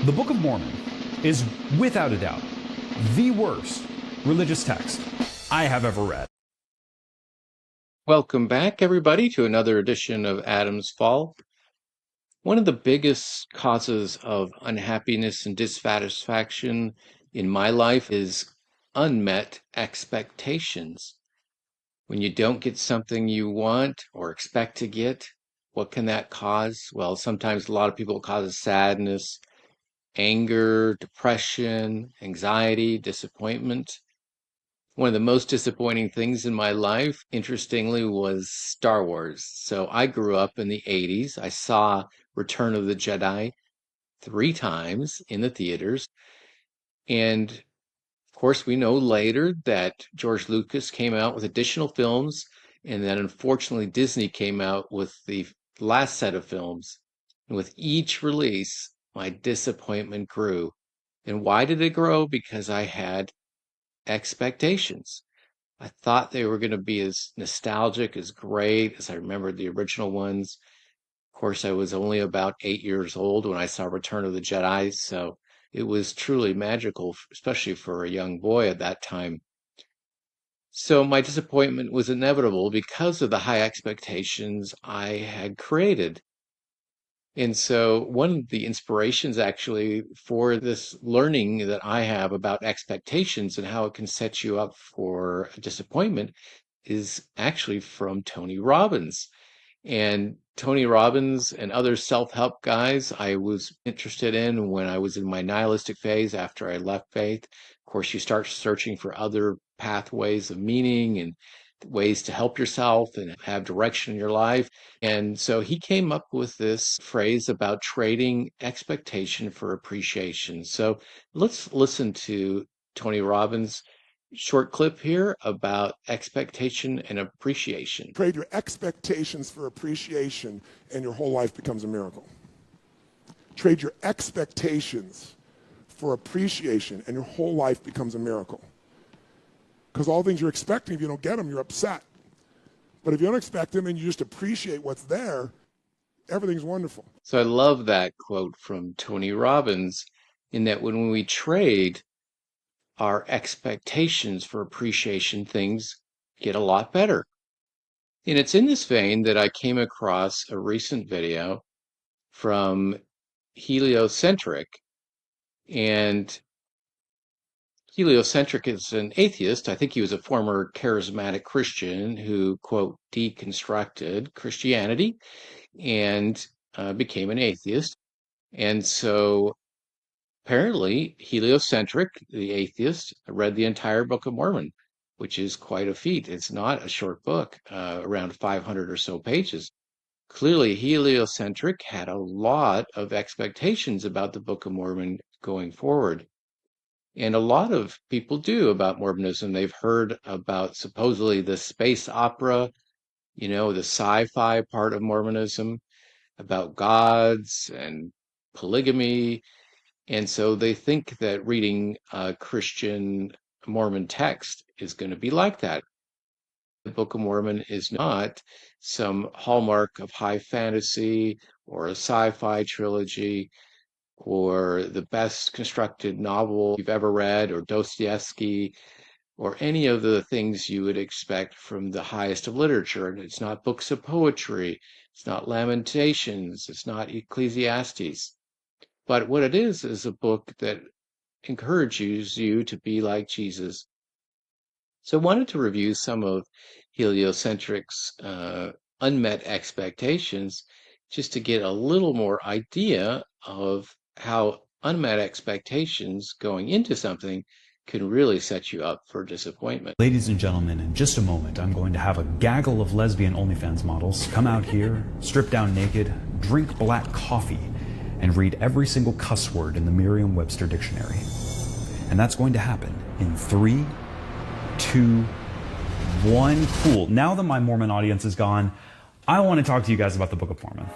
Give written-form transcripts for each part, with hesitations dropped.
The Book of Mormon is, without a doubt, the worst religious text I have ever read. Welcome back, everybody, to another edition of Adam's Fall. One of the biggest causes of unhappiness and dissatisfaction in my life is unmet expectations. When you don't get something you want or expect to get, what can that cause? Well, sometimes a lot of people cause sadness, anger, depression, anxiety, disappointment. One of the most disappointing things in my life, interestingly, was Star Wars. So I grew up in the 80s. I saw Return of the Jedi 3 times in the theaters. And of course, we know later that George Lucas came out with additional films, and then unfortunately Disney came out with the last set of films. And with each release, my disappointment grew. And why did it grow? Because I had expectations. I thought they were going to be as nostalgic, as great as I remembered the original ones. Of course, I was only about 8 years old when I saw Return of the Jedi, so it was truly magical, especially for a young boy at that time. So my disappointment was inevitable because of the high expectations I had created. And so one of the inspirations actually for this learning that I have about expectations and how it can set you up for disappointment is actually from Tony Robbins. And Tony Robbins and other self-help guys I was interested in when I was in my nihilistic phase after I left faith. Of course, you start searching for other pathways of meaning and ways to help yourself and have direction in your life. And so he came up with this phrase about trading expectation for appreciation. So let's listen to Tony Robbins' short clip here about expectation and appreciation. Trade your expectations for appreciation and your whole life becomes a miracle. Trade your expectations for appreciation and your whole life becomes a miracle. Because all things you're expecting, if you don't get them, you're upset. But if you don't expect them and you just appreciate what's there, everything's wonderful. So I love that quote from Tony Robbins in that when we trade our expectations for appreciation, things get a lot better. And it's in this vein that I came across a recent video from Heliocentric. And Heliocentric is an atheist. I think he was a former charismatic Christian who, quote, deconstructed Christianity and became an atheist. And so apparently, Heliocentric, the atheist, read the entire Book of Mormon, which is quite a feat. It's not a short book, around 500 or so pages. Clearly, Heliocentric had a lot of expectations about the Book of Mormon going forward. And a lot of people do about Mormonism. They've heard about supposedly the space opera, the sci-fi part of Mormonism, about gods and polygamy. And so they think that reading a Christian Mormon text is going to be like that. The Book of Mormon is not some hallmark of high fantasy or a sci-fi trilogy or the best constructed novel you've ever read or Dostoevsky or any of the things you would expect from the highest of literature. And it's not books of poetry. It's not Lamentations. It's not Ecclesiastes. But what it is a book that encourages you to be like Jesus. So I wanted to review some of Heliocentric's unmet expectations just to get a little more idea of how unmet expectations going into something can really set you up for disappointment. Ladies and gentlemen, in just a moment, I'm going to have a gaggle of lesbian OnlyFans models come out here, strip down naked, drink black coffee, and read every single cuss word in the Merriam-Webster dictionary. And that's going to happen in 3, 2, 1. Cool. Now that my Mormon audience is gone, I want to talk to you guys about the Book of Mormon.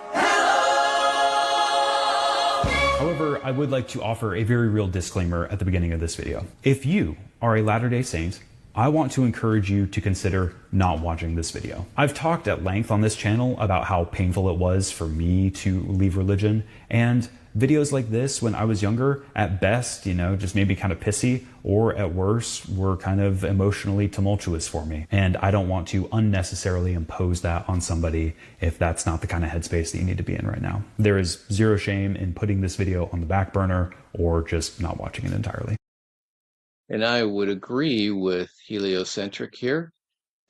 However, I would like to offer a very real disclaimer at the beginning of this video. If you are a Latter-day Saint, I want to encourage you to consider not watching this video. I've talked at length on this channel about how painful it was for me to leave religion, and Videos like this when I was younger, at best, just maybe kind of pissy, or at worst, were kind of emotionally tumultuous for me. And I don't want to unnecessarily impose that on somebody if that's not the kind of headspace that you need to be in right now. There is zero shame in putting this video on the back burner or just not watching it entirely. And I would agree with Heliocentric here.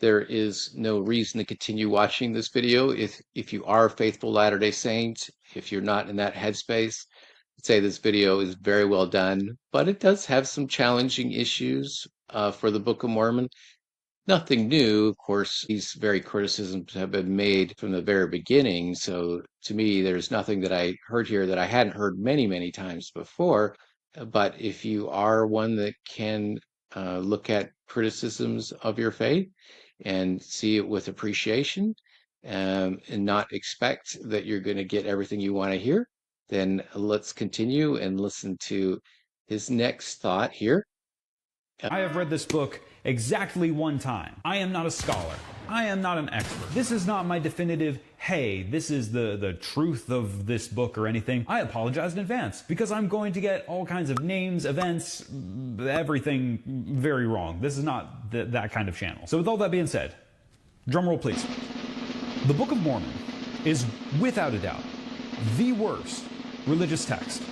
There is no reason to continue watching this video if you are a faithful Latter-day Saint. If you're not in that headspace, I'd say this video is very well done, but it does have some challenging issues for the Book of Mormon. Nothing new, of course. These very criticisms have been made from the very beginning. So to me, there's nothing that I heard here that I hadn't heard many, many times before. But if you are one that can look at criticisms of your faith and see it with appreciation, and not expect that you're going to get everything you want to hear, then let's continue and listen to his next thought here. I have read this book exactly one time. I am not a scholar. I am not an expert. This is not my definitive, hey, this is the truth of this book or anything. I apologize in advance because I'm going to get all kinds of names, events, everything very wrong. This is not that kind of channel. So with all that being said, drum roll please. The Book of Mormon is without a doubt the worst religious text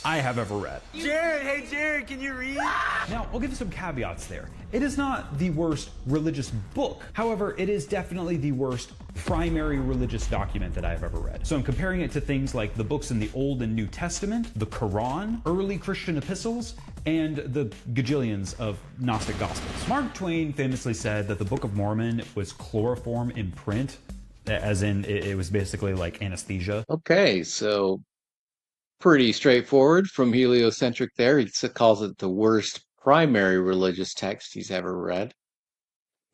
I have ever read. Jared, hey Jared, can you read? Now, I'll give you some caveats there. It is not the worst religious book. However, it is definitely the worst primary religious document that I have ever read. So I'm comparing it to things like the books in the Old and New Testament, the Quran, early Christian epistles, and the gajillions of Gnostic Gospels. Mark Twain famously said that the Book of Mormon was chloroform in print, as in it was basically like anesthesia. Okay, so pretty straightforward from Heliocentric there. He calls it the worst primary religious text he's ever read.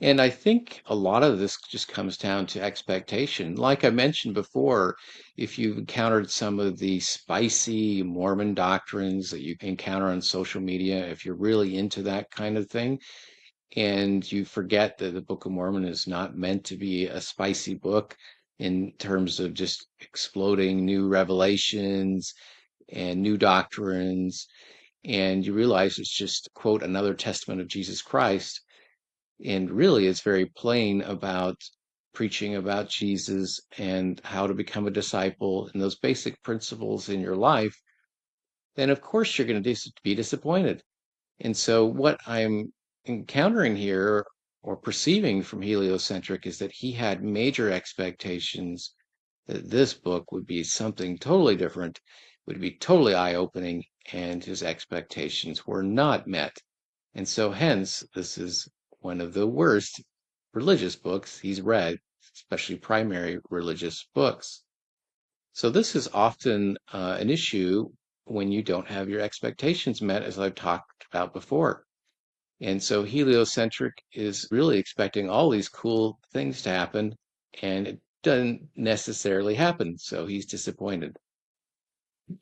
And I think a lot of this just comes down to expectation. Like I mentioned before, if you've encountered some of the spicy Mormon doctrines that you encounter on social media, if you're really into that kind of thing, and you forget that the Book of Mormon is not meant to be a spicy book in terms of just exploding new revelations and new doctrines, and you realize it's just, quote, another testament of Jesus Christ, and really it's very plain about preaching about Jesus and how to become a disciple and those basic principles in your life, then of course you're going to be disappointed. And so what I'm encountering here or perceiving from Heliocentric is that he had major expectations that this book would be something totally different, would be totally eye-opening, and his expectations were not met. And so hence, this is one of the worst religious books he's read, especially primary religious books. So this is often an issue when you don't have your expectations met, as I've talked about before. And so Heliocentric is really expecting all these cool things to happen, and it doesn't necessarily happen, so he's disappointed.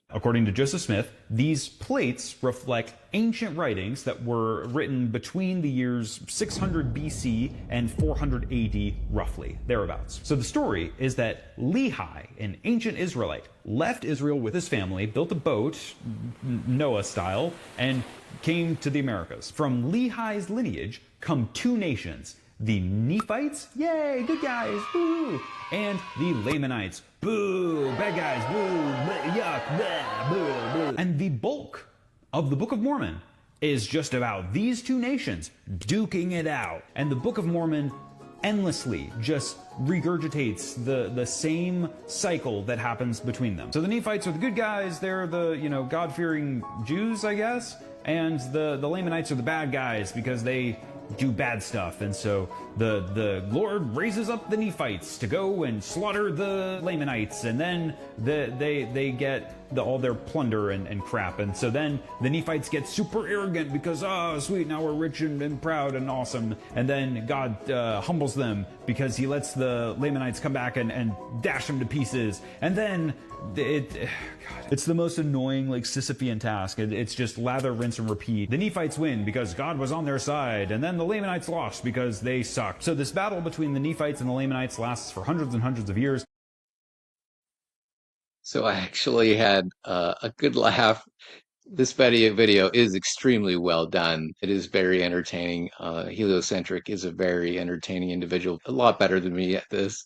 According to Joseph Smith, these plates reflect ancient writings that were written between the years 600 BC and 400 AD, roughly, thereabouts. So the story is that Lehi, an ancient Israelite, left Israel with his family, built a boat, Noah style, and came to the Americas. From Lehi's lineage come two nations, the Nephites, yay, good guys, woo, and the Lamanites, boo, bad guys, boo, yuck, blah, boo, boo. And the bulk of the Book of Mormon is just about these two nations duking it out. And the Book of Mormon endlessly just regurgitates the same cycle that happens between them. So the Nephites are the good guys, they're the, God-fearing Jews, I guess, and the Lamanites are the bad guys because they do bad stuff, and so the Lord raises up the Nephites to go and slaughter the Lamanites, and then they get all their plunder and crap, and so then the Nephites get super arrogant because, oh sweet, now we're rich and proud and awesome, and then God humbles them because he lets the Lamanites come back and dash them to pieces, and then it's the most annoying, Sisyphean task. It's just lather, rinse, and repeat. The Nephites win because God was on their side, and then the Lamanites lost because they sucked. So this battle between the Nephites and the Lamanites lasts for hundreds and hundreds of years. So I actually had a good laugh. This video is extremely well done. It is very entertaining. Heliocentric is a very entertaining individual, a lot better than me at this.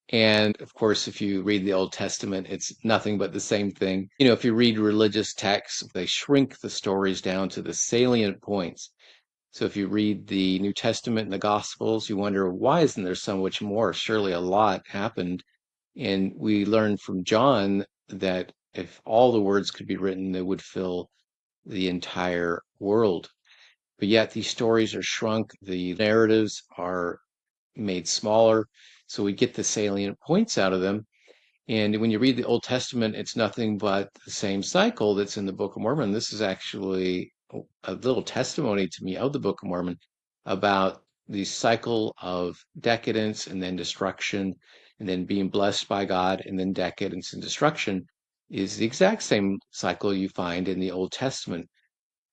And of course, if you read the Old Testament, it's nothing but the same thing. You know, if you read religious texts, they shrink the stories down to the salient points. So if you read the New Testament and the Gospels, you wonder, why isn't there so much more? Surely a lot happened. And we learn from John that if all the words could be written, they would fill the entire world. But yet these stories are shrunk, the narratives are made smaller, so we get the salient points out of them. And when you read the Old Testament, it's nothing but the same cycle that's in the Book of Mormon. This is actually a little testimony to me of the Book of Mormon about the cycle of decadence and then destruction, and then being blessed by God, and then decadence and destruction is the exact same cycle you find in the Old Testament.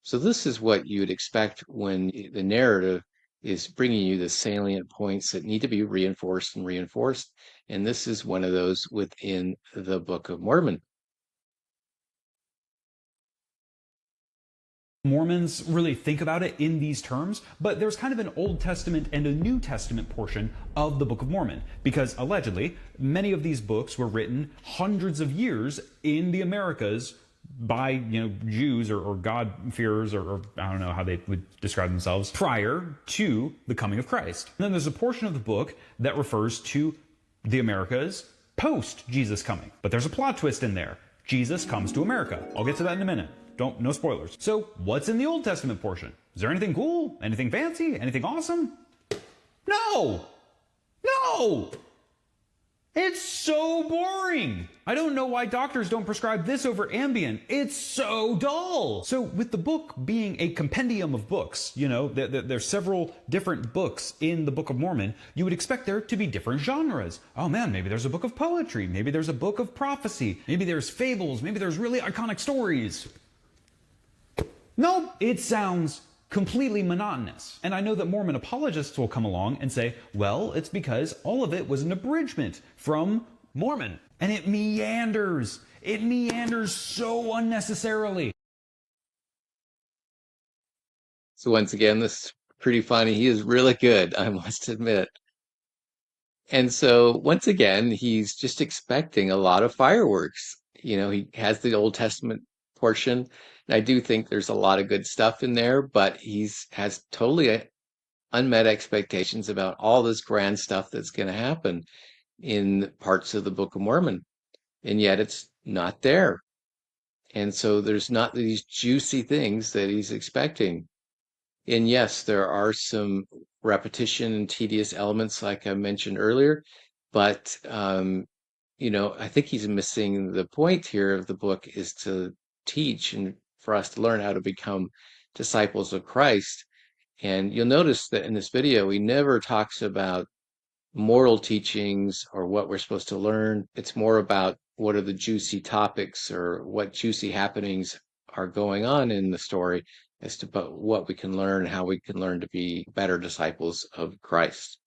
So this is what you would expect when the narrative is bringing you the salient points that need to be reinforced and reinforced. And this is one of those within the Book of Mormon. Mormons really think about it in these terms, but there's kind of an Old Testament and a New Testament portion of the Book of Mormon, because allegedly many of these books were written hundreds of years in the Americas by Jews or God-fearers, or I don't know how they would describe themselves, prior to the coming of Christ. And then there's a portion of the book that refers to the Americas post Jesus coming. But there's a plot twist in there. Jesus comes to America. I'll get to that in a minute. No spoilers. So what's in the Old Testament portion? Is there anything cool? Anything fancy? Anything awesome? No! No! It's so boring. I don't know why doctors don't prescribe this over Ambien. It's so dull. So with the book being a compendium of books, there's several different books in the Book of Mormon, you would expect there to be different genres. Oh man, maybe there's a book of poetry. Maybe there's a book of prophecy. Maybe there's fables. Maybe there's really iconic stories. No, it sounds completely monotonous. And I know that Mormon apologists will come along and say, well, it's because all of it was an abridgment from Mormon. And it meanders. It meanders so unnecessarily. So once again, this is pretty funny. He is really good, I must admit. And so once again, he's just expecting a lot of fireworks. He has the Old Testament portion. And I do think there's a lot of good stuff in there, but has totally unmet expectations about all this grand stuff that's going to happen in parts of the Book of Mormon. And yet it's not there. And so there's not these juicy things that he's expecting. And yes, there are some repetition and tedious elements, like I mentioned earlier, but I think he's missing the point here of the book is to teach and for us to learn how to become disciples of Christ. And you'll notice that in this video, he never talks about moral teachings or what we're supposed to learn. It's more about what are the juicy topics or what juicy happenings are going on in the story as to what we can learn, how we can learn to be better disciples of Christ.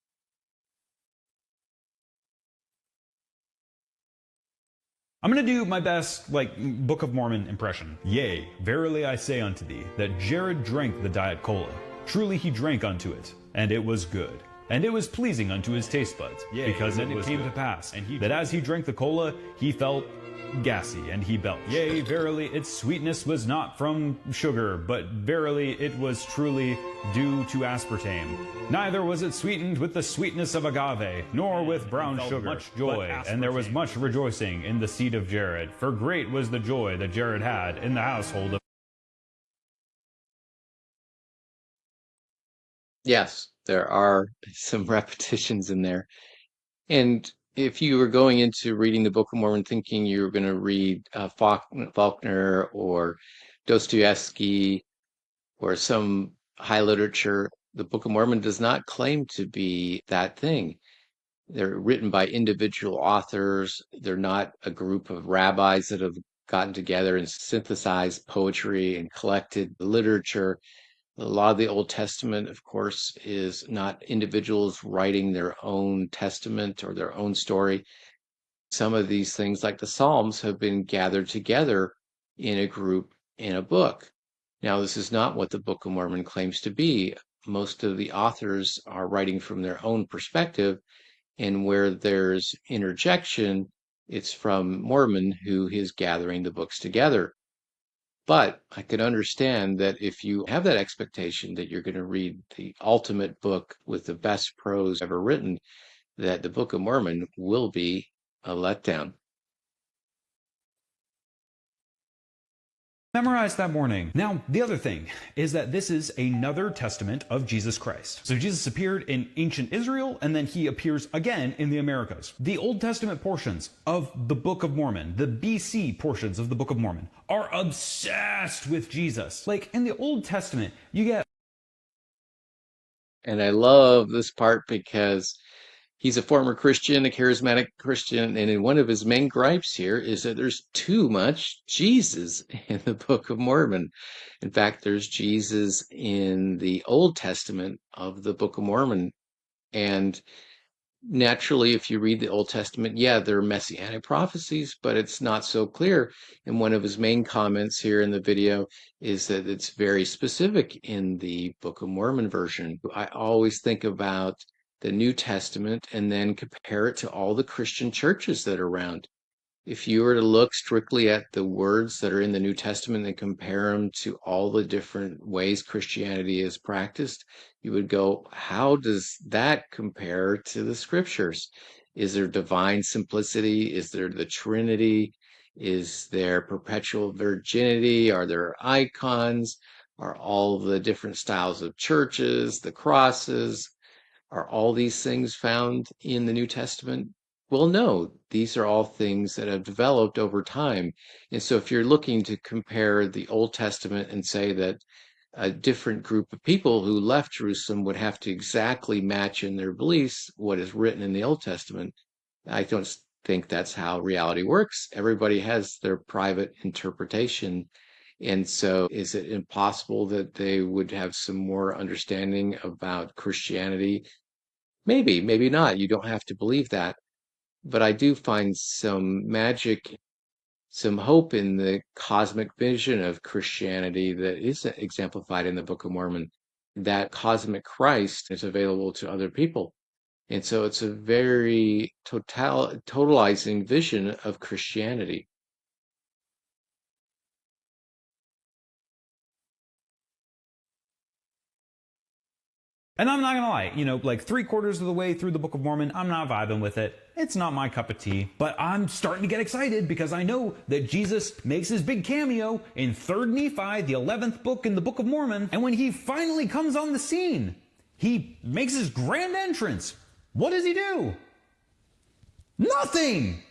I'm going to do my best, Book of Mormon impression. Yea, verily I say unto thee, that Jared drank the diet cola. Truly he drank unto it, and it was good. And it was pleasing unto his taste buds, because it came to pass, that as he drank the cola, he felt gassy, and he belched. Yea, verily its sweetness was not from sugar, but verily it was truly due to aspartame. Neither was it sweetened with the sweetness of agave, nor with brown sugar. Much joy, and there was much rejoicing in the seed of Jared, for great was the joy that Jared had in the household of. Yes, there are some repetitions in there. And if you were going into reading the Book of Mormon thinking you were going to read Faulkner or Dostoevsky or some high literature, the Book of Mormon does not claim to be that thing. They're written by individual authors. They're not a group of rabbis that have gotten together and synthesized poetry and collected literature. A lot of the Old Testament, of course, is not individuals writing their own testament or their own story. Some of these things, like the Psalms, have been gathered together in a group in a book. Now, this is not what the Book of Mormon claims to be. Most of the authors are writing from their own perspective, and where there's interjection, it's from Mormon, who is gathering the books together. But I can understand that if you have that expectation that you're going to read the ultimate book with the best prose ever written, that the Book of Mormon will be a letdown. Memorized that morning. Now, the other thing is that this is another testament of Jesus Christ. So Jesus appeared in ancient Israel, and then he appears again in the Americas. The Old Testament portions of the Book of Mormon, the BC portions of the Book of Mormon, are obsessed with Jesus. Like, in the Old Testament, you get... And I love this part because he's a former Christian, a charismatic Christian, and in one of his main gripes here is that there's too much Jesus in the Book of Mormon. In fact, there's Jesus in the Old Testament of the Book of Mormon. And naturally, if you read the Old Testament, yeah, there are messianic prophecies, but it's not so clear. And one of his main comments here in the video is that it's very specific in the Book of Mormon version. I always think about the New Testament and then compare it to all the Christian churches that are around. If you were to look strictly at the words that are in the New Testament and compare them to all the different ways Christianity is practiced, you would go, how does that compare to the scriptures? Is there divine simplicity? Is there the Trinity? Is there perpetual virginity? Are there icons? Are all the different styles of churches, the crosses? Are all these things found in the New Testament? Well, no, these are all things that have developed over time. And so if you're looking to compare the Old Testament and say that a different group of people who left Jerusalem would have to exactly match in their beliefs what is written in the Old Testament, I don't think that's how reality works. Everybody has their private interpretation. And so is it impossible that they would have some more understanding about Christianity? Maybe, maybe not. You don't have to believe that. But I do find some magic, some hope in the cosmic vision of Christianity that is exemplified in the Book of Mormon. That cosmic Christ is available to other people. And so it's a very totalizing vision of Christianity. And I'm not gonna lie, you know, like 3/4 of the way through the Book of Mormon, I'm not vibing with it. It's not my cup of tea, but I'm starting to get excited because I know that Jesus makes his big cameo in 3rd Nephi, the 11th book in the Book of Mormon, and when he finally comes on the scene, he makes his grand entrance. What does he do? Nothing!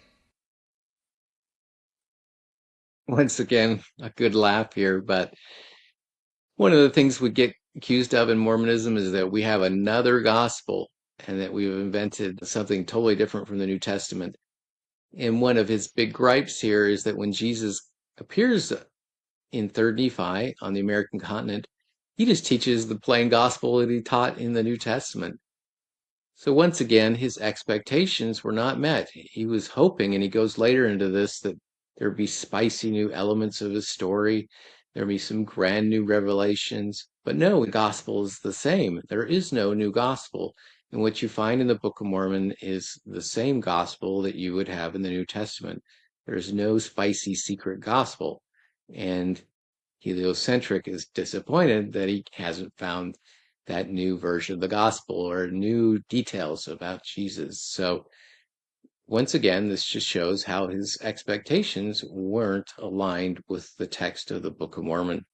Once again, a good laugh here, but one of the things we get accused of in Mormonism is that we have another gospel and that we've invented something totally different from the New Testament. And one of his big gripes here is that when Jesus appears in 3rd Nephi on the American continent, he just teaches the plain gospel that he taught in the New Testament. So once again, his expectations were not met. He was hoping, and he goes later into this, that there'd be spicy new elements of his story. There'd be some grand new revelations. But no, the gospel is the same. There is no new gospel. And what you find in the Book of Mormon is the same gospel that you would have in the New Testament. There's no spicy secret gospel. And Heliocentric is disappointed that he hasn't found that new version of the gospel or new details about Jesus. So once again, this just shows how his expectations weren't aligned with the text of the Book of Mormon.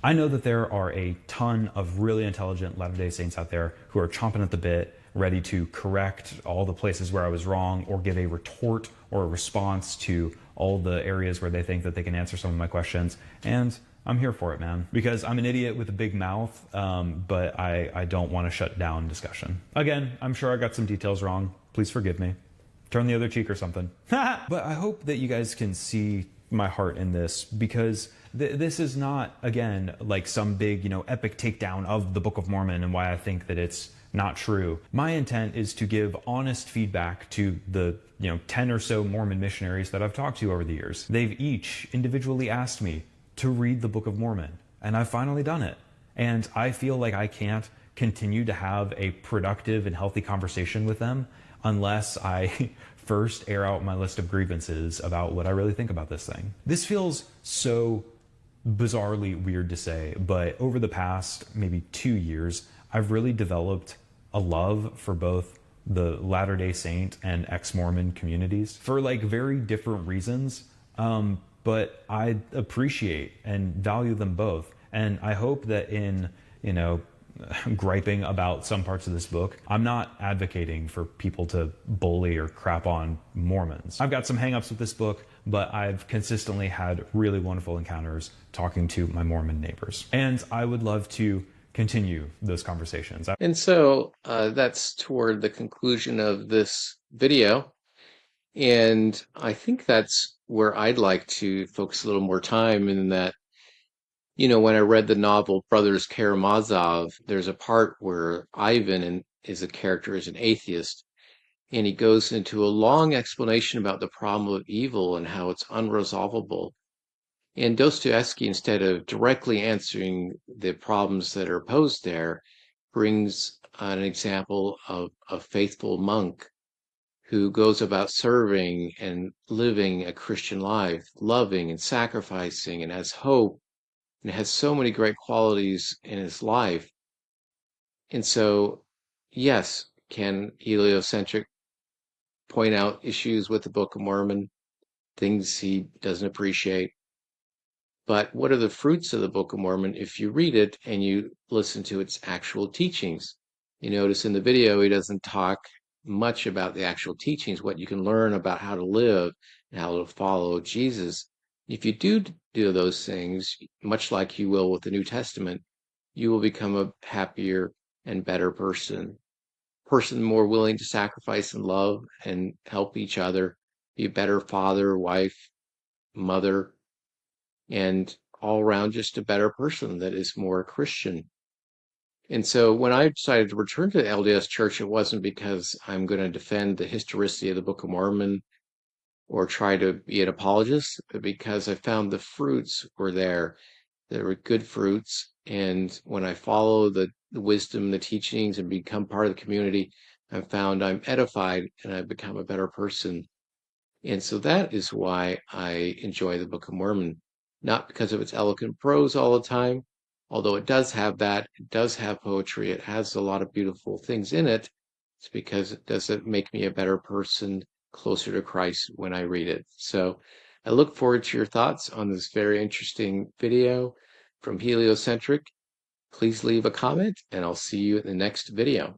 I know that there are a ton of really intelligent Latter-day Saints out there who are chomping at the bit, ready to correct all the places where I was wrong or give a retort or a response to all the areas where they think that they can answer some of my questions. And I'm here for it, man, because I'm an idiot with a big mouth, but I don't want to shut down discussion. Again, I'm sure I got some details wrong. Please forgive me. Turn the other cheek or something. But I hope that you guys can see my heart in this, because This is not, again, like some big, epic takedown of the Book of Mormon and why I think that it's not true. My intent is to give honest feedback to the 10 or so Mormon missionaries that I've talked to over the years. They've each individually asked me to read the Book of Mormon, and I've finally done it. And I feel like I can't continue to have a productive and healthy conversation with them unless I first air out my list of grievances about what I really think about this thing. This feels so bizarrely weird to say, but over the past maybe 2 years, I've really developed a love for both the Latter-day Saint and ex-Mormon communities for like very different reasons, but I appreciate and value them both. And I hope that in, griping about some parts of this book, I'm not advocating for people to bully or crap on Mormons. I've got some hangups with this book, but I've consistently had really wonderful encounters talking to my Mormon neighbors. And I would love to continue those conversations. And so that's toward the conclusion of this video. And I think that's where I'd like to focus a little more time in that, when I read the novel Brothers Karamazov, there's a part where Ivan is a character as an atheist, and he goes into a long explanation about the problem of evil and how it's unresolvable. And Dostoevsky, instead of directly answering the problems that are posed there, brings an example of a faithful monk who goes about serving and living a Christian life, loving and sacrificing, and has hope, and has so many great qualities in his life. And so, yes, can Heliocentric point out issues with the Book of Mormon, things he doesn't appreciate? But what are the fruits of the Book of Mormon if you read it and you listen to its actual teachings? You notice in the video, he doesn't talk much about the actual teachings, what you can learn about how to live and how to follow Jesus. If you do those things, much like you will with the New Testament, you will become a happier and better person more willing to sacrifice and love and help each other, be a better father, wife, mother, and all around just a better person that is more Christian. And so when I decided to return to the LDS Church, it wasn't because I'm going to defend the historicity of the Book of Mormon or try to be an apologist, but because I found the fruits were there. There were good fruits. And when I follow the wisdom, the teachings, and become part of the community, I found I'm edified and I've become a better person. And so that is why I enjoy the Book of Mormon. Not because of its eloquent prose all the time, although it does have that. It does have poetry. It has a lot of beautiful things in it. It's because it does make me a better person, closer to Christ when I read it. So I look forward to your thoughts on this very interesting video from Heliocentric. Please leave a comment, and I'll see you in the next video.